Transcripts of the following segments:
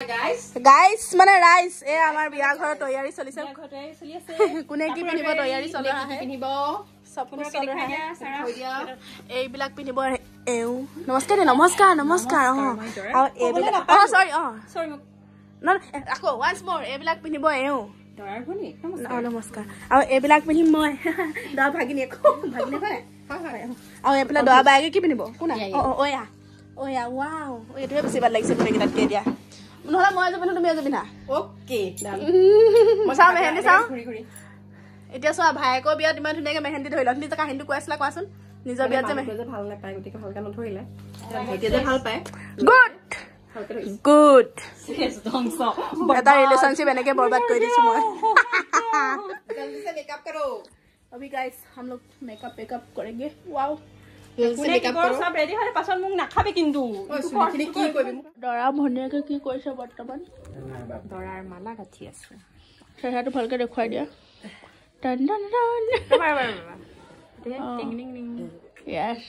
Guys মানে rice এ আমাৰ বিয়া ঘৰ তৈয়াৰী চলিছে কোনে কি পিনিব তৈয়াৰী চলি আছে পিনিব সব কিছু চলি আছে এইবিলাক পিনিব এও নমস্কাৰ নমস্কাৰ আৰু এইবিলাক সৰি ন আকৌ ওয়ান্স মোৰ এইবিলাক পিনিব এও দৰাৰ ভনি নমস্কাৰ আৰু এইবিলাক পিনি মই দৰা ভাগিনী হয় আৰু এইবিলাক দৰা বাগে কি পিনিব কোনা ওয়া ওয়াও এইটোৱে বেছি ভাল লাগিছে তুমি কিটাত কে দিয়া নহলে মই যাবনে তুমি যাবিনা ওকে ডান মছা মেহেন্দি চাও এতিয়া চোৱা ভাইকৰ বিয়াত ইমান ধুনীয়াকে মেহেন্দি ধৰিল নিজে কাহিনীটো কৈছিলা কোৱাচোন নিজৰ বিয়াত যে মেহেন্দি ভাল নাপায় গতিকে ভালকে নধৰিলে এতিয়া যে ভাল পায় গুড এটা रिलेशनशिप এনেকে बर्बाद কৰি দিছো মই जल्दी से मेकअप करो अभी गाइस हम लोग मेकअप करेंगे वाओ मेकअप करो सब रेडी হলে পাছন মুখ নাখাবে কিন্তু তুমি কি কইবি দৰা ভনিয়াকে কি কৈছে বৰ্তমান দৰাৰ মালা গাঠি আছে সেহাটো ভালকে দেখুৱাই দিয়া টন টন টন টিং টিং টিং यस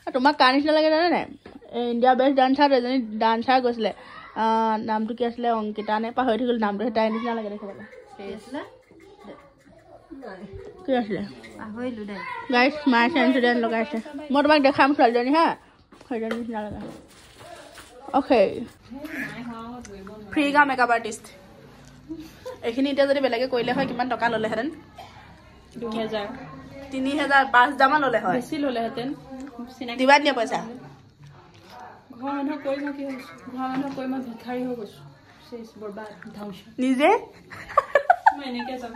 তোমাক কানিছ লাগে জানা নাই ইন্ডিয়া বেস্ট ডান্সাৰ এজনী ডান্সাৰ গৈছিলে নামটো কি আছিল অংকিতা নে পাহৰি থাকিল নামটো তাই নিচিনা লাগে দেখিবলৈ কি আছিল পাহৰিলো দে গাইস মাই সেন্সিডেন্ট লগাইছে মই তোমাক দেখাম ছোৱালীজনী হা সেইজনী নিচিনা লাগে ওকে ফ্ৰী গা মেকআপ আৰ্টিষ্ট এখিনি এতিয়া যদি বেলেগে কইলে হয় কিমান টকা ললে হেতেন 2000 3000 5000 মান ললে হয় বেছি ললে হেতেন দিবা দিয়া পইচা ঘৰ মানুহ কই মই কি হৈছে ঘৰ মানুহ কই মই ভিখাৰী হৈ গৈছো শেষ বৰবাদ ধ্বংস নিজে মই এনেকে যাম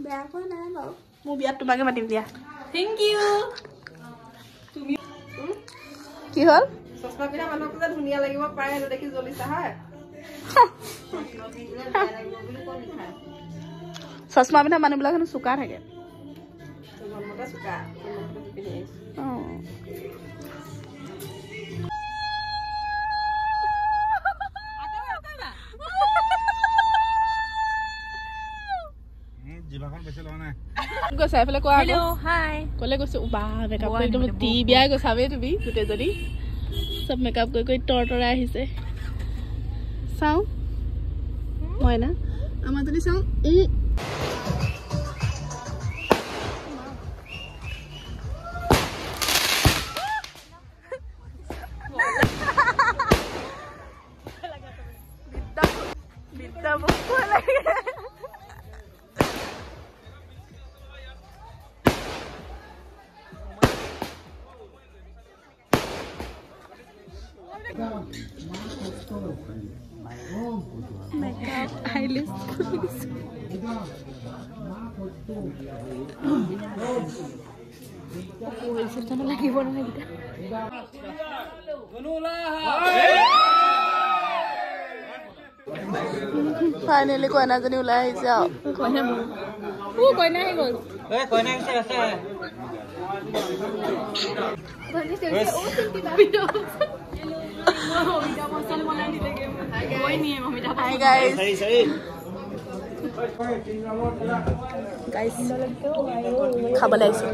বেয়া কোৱা নাই বাও মই বিয়াত তোমাকে মাতিম দিয়া থ্যাংক ইউ তুমি কি হল সস্তা পিনা মানুহক যে ধুনিয়া লাগিব পাৰে এটো দেখি জ্বলিছা হয় সস্তা পিনা মানুহবিলাক হেনো সুকা থাকে জন্মটা সুকা জিবাখন বেছে লও না গৈছা এফালে কোৱা হেল্ল হাই কলে গৈছে বা মেকআপ কৰি তুমি টি বিয়া গৈছাবে তুমি গুটে যদি সব মেকআপ কৰি টৰটৰা আহিছে চাও মই না আমাৰ যদি চাও বিদ্যা বকু লাগে makeup eyelid oh itu sana lagi warna kita finally koi na jani ulai aise ao koi na koi na hi gol koi na aise ase koi na se o video Hi guys. Guys, খাবলৈ আহিছে